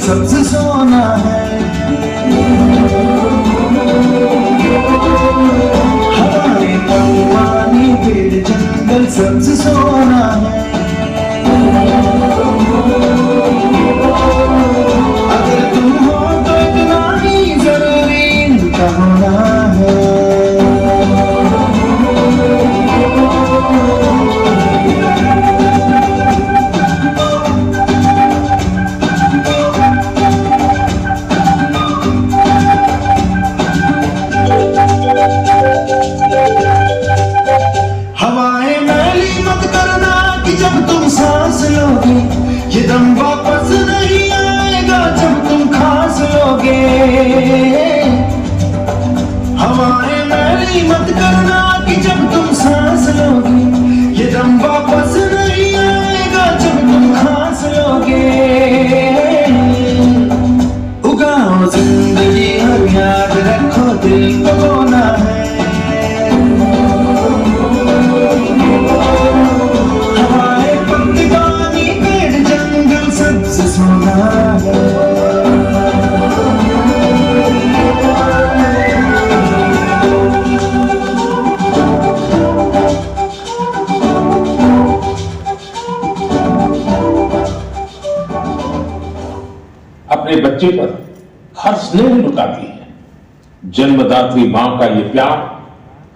सबसे सोना है। हमारे पानी पेड़ जंगल सबसे सोना है। अगर तुम हो तो इतना ही जरूरी इनका होना है। हवाएं मैली मत करना कि जब तुम सांस लोगे ये दम वापस नहीं आएगा जब तुम खास लोगे। हवाएं मैली मत करना कि जब तुम सांस लोगे ये दम वापस नहीं आएगा जब तुम खास लोगे। उगाओ जिंदगी और याद रखो दिल को खोना है। अपने बच्चे पर हर स्नेह लुटाती है। जन्मदात्री मां का ये प्यार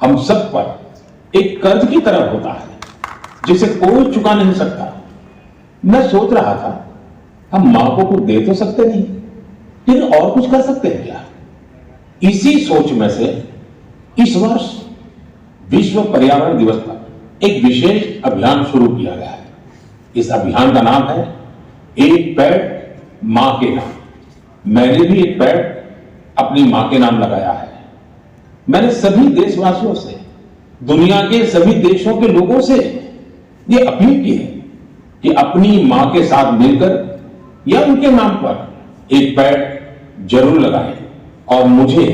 हम सब पर एक कर्ज की तरह होता है जिसे कोई चुका नहीं सकता। मैं सोच रहा था हम मां को कुछ दे तो सकते नहीं, लेकिन और कुछ कर सकते हैं क्या? इसी सोच में से इस वर्ष विश्व पर्यावरण दिवस पर एक विशेष अभियान शुरू किया गया है। इस अभियान का नाम है एक पेड़ मां के नाम। मैंने भी एक पेड़ अपनी मां के नाम लगाया है। मैंने सभी देशवासियों से, दुनिया के सभी देशों के लोगों से ये अपील की है कि अपनी मां के साथ मिलकर या उनके नाम पर एक पेड़ जरूर लगाएं। और मुझे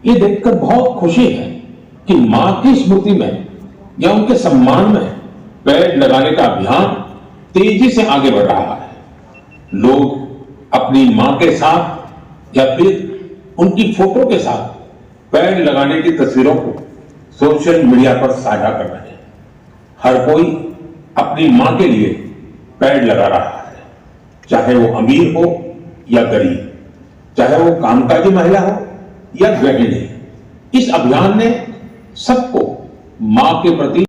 ये देखकर बहुत खुशी है कि मां की स्मृति में या उनके सम्मान में पेड़ लगाने का अभियान तेजी से आगे बढ़ रहा है। लोग अपनी मां के साथ या फिर उनकी फोटो के साथ पेड़ लगाने की तस्वीरों को सोशल मीडिया पर साझा कर रहे हैं। हर कोई अपनी मां के लिए पेड़ लगा रहा है, चाहे वो अमीर हो या गरीब, चाहे वो कामकाजी महिला हो या गृहिणी। इस अभियान ने सबको मां के प्रति